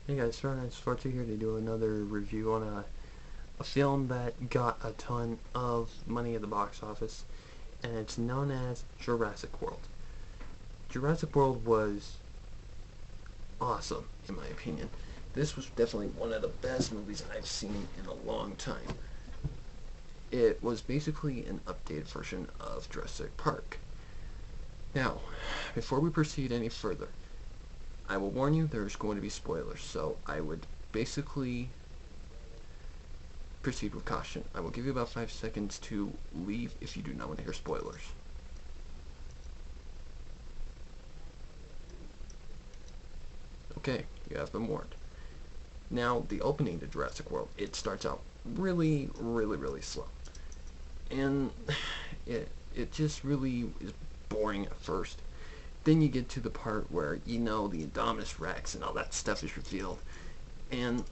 Hey guys, Sports here to do another review on a film that got a ton of money at the box office, and it's known as Jurassic World. Jurassic World was awesome, in my opinion. This was definitely one of the best movies I've seen in a long time. It was basically an updated version of Jurassic Park. Now, before we proceed any further, I will warn you there's going to be spoilers, so I would basically proceed with caution. I will give you about 5 seconds to leave if you do not want to hear spoilers. Okay, you have been warned. Now, the opening to Jurassic World, it starts out really slow. And it just really is boring at first. Then you get to the part where, the Indominus Rex and all that stuff is revealed. And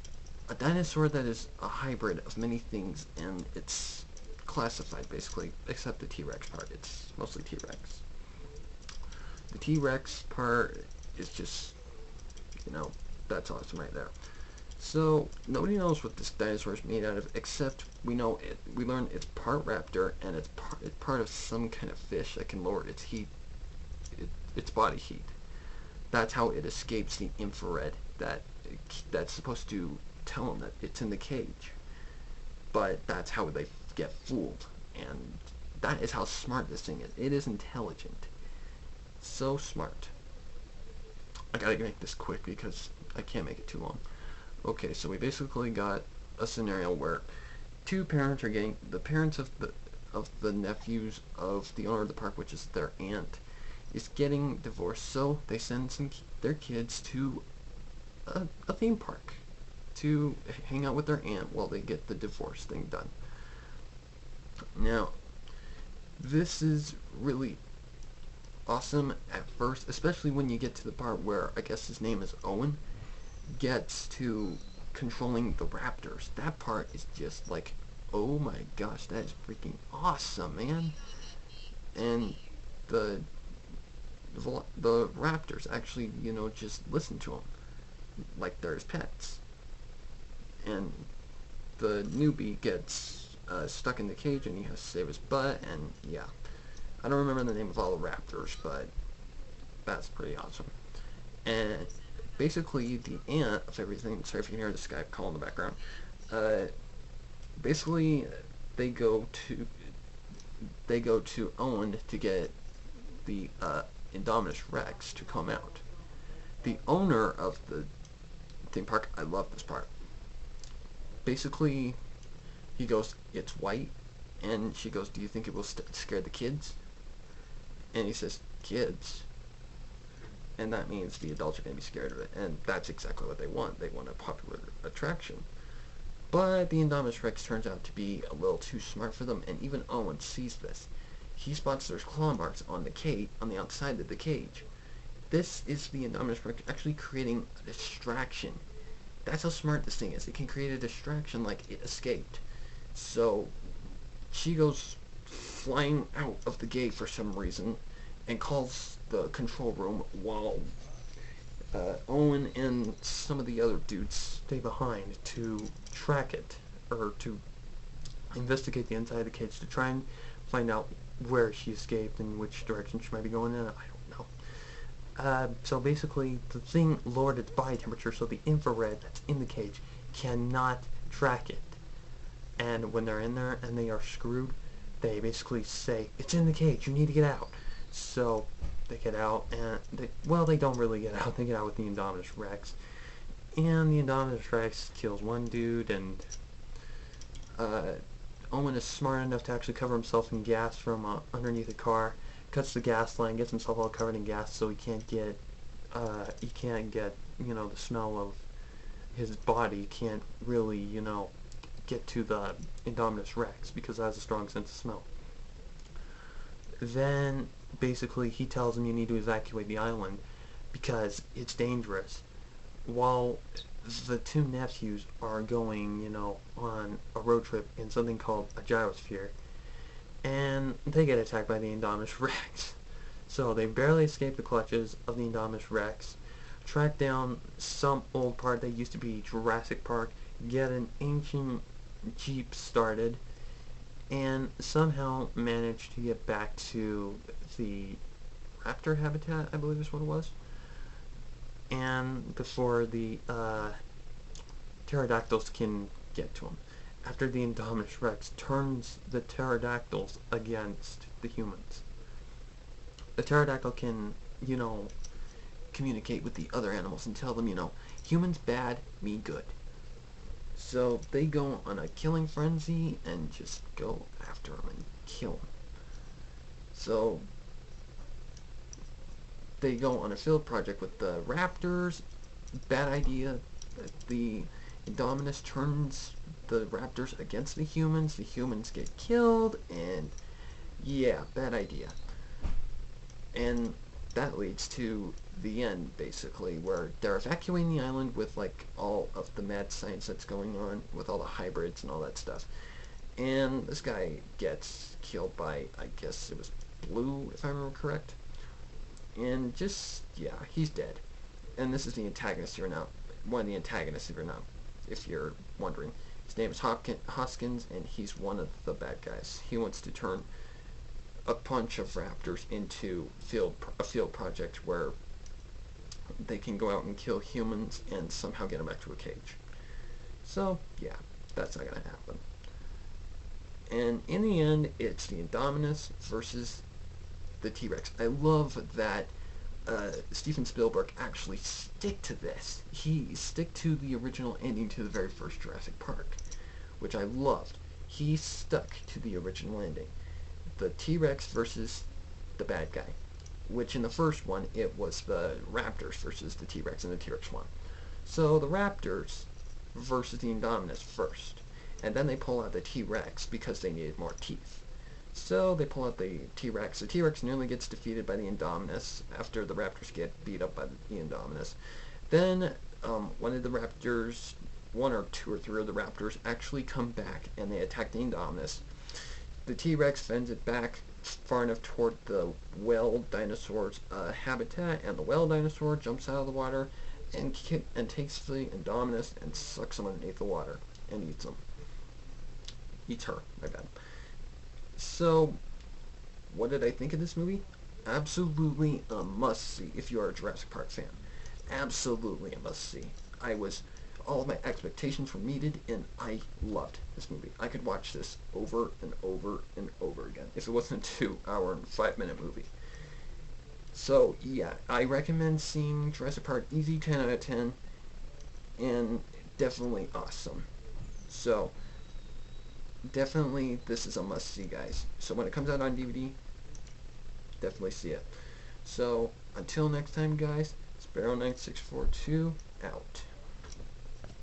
a dinosaur that is a hybrid of many things, and it's classified basically, except the T-Rex part. It's mostly T-Rex. The T-Rex part is just, that's awesome right there. So nobody knows what this dinosaur is made out of, except we learn it's part raptor, and it's part of some kind of fish that can lower its heat, its body heat. That's how it escapes the infrared that's supposed to tell them that it's in the cage. But that's how they get fooled, and that is how smart this thing is. It is intelligent. So smart. I gotta make this quick because I can't make it too long. Okay, so we basically got a scenario where two parents are getting, the parents of the nephews of the owner of the park, which is their aunt, is getting divorced, so they send their kids to a theme park to hang out with their aunt while they get the divorce thing done. Now, this is really awesome at first, especially when you get to the part where, I guess his name is Owen, gets to controlling the raptors. That part is just like, oh my gosh, that is freaking awesome, man. And the raptors actually, just listen to him like they're his pets. And the newbie gets stuck in the cage, and he has to save his butt, and yeah. I don't remember the name of all the raptors, but that's pretty awesome. And basically, the aunt of everything, sorry if you can hear the Skype call in the background, basically, they go to Owen to get the Indominus Rex to come out. The owner of the theme park, I love this part. Basically, he goes, it's white, and she goes, do you think it will scare the kids? And he says, kids. And that means the adults are going to be scared of it, and that's exactly what they want. They want a popular attraction. But the Indominus Rex turns out to be a little too smart for them, and even Owen sees this. He spots there's claw marks on the outside of the cage. This is the Indominus Rex actually creating a distraction. That's how smart this thing is. It can create a distraction like it escaped. So she goes flying out of the gate for some reason and calls the control room while Owen and some of the other dudes stay behind to track it, or to investigate the inside of the cage to try and find out where she escaped and which direction she might be going in. I don't know. So basically, the thing lowered its body temperature, so the infrared that's in the cage cannot track it. And when they're in there and they are screwed, they basically say, it's in the cage, you need to get out. So they get out, and they don't really get out. They get out with the Indominus Rex. And the Indominus Rex kills one dude, and Owen is smart enough to actually cover himself in gas from underneath a car, cuts the gas line, gets himself all covered in gas, so he can't get the smell of his body. He can't really, get to the Indominus Rex because it has a strong sense of smell. Then basically he tells him you need to evacuate the island because it's dangerous, while the two nephews are going, on a road trip in something called a gyrosphere, and they get attacked by the Indominus Rex. So they barely escape the clutches of the Indominus Rex. track down some old part that used to be Jurassic Park, get an ancient Jeep started, and somehow manage to get back to the raptor habitat, I believe is what it was. And before the pterodactyls can get to him. After the Indominus Rex turns the pterodactyls against the humans. The pterodactyl can, communicate with the other animals and tell them, humans bad, me good. So they go on a killing frenzy and just go after them and kill them. So they go on a field project with the raptors. Bad idea. The Indominus turns the raptors against the humans get killed, and yeah, bad idea. And that leads to the end, basically, where they're evacuating the island with, like, all of the mad science that's going on, with all the hybrids and all that stuff. And this guy gets killed by, I guess it was Blue, if I remember correct. And just, yeah, he's dead. And this is the antagonist here now. One of the antagonists, if you're wondering. His name is Hoskins, and he's one of the bad guys. He wants to turn a bunch of raptors into a field project where they can go out and kill humans and somehow get them back to a cage. So, yeah, that's not going to happen. And in the end, it's the Indominus versus the T-Rex. I love that Steven Spielberg actually stick to this. He stick to the original ending to the very first Jurassic Park, which I loved. He stuck to the original ending. The T-Rex versus the bad guy, which in the first one, it was the Raptors versus the T-Rex, and the T-Rex won. So the Raptors versus the Indominus first, and then they pull out the T-Rex because they needed more teeth. So they pull out the T-Rex. The T-Rex nearly gets defeated by the Indominus after the Raptors get beat up by the Indominus. Then one or two or three of the Raptors actually come back and they attack the Indominus. The T-Rex fends it back far enough toward the whale dinosaur's habitat, and the whale dinosaur jumps out of the water and takes the Indominus and sucks him underneath the water and eats him. Eats her, my bad. So, what did I think of this movie? Absolutely a must-see if you are a Jurassic Park fan. Absolutely a must-see. All of my expectations were meted, and I loved this movie. I could watch this over and over and over again if it wasn't a 2-hour and 5-minute movie. So, yeah, I recommend seeing Jurassic Park. Easy 10 out of 10, and definitely awesome. So, definitely this is a must-see, guys. So when it comes out on DVD, definitely see it. So, until next time, guys, Sparrow9642 out.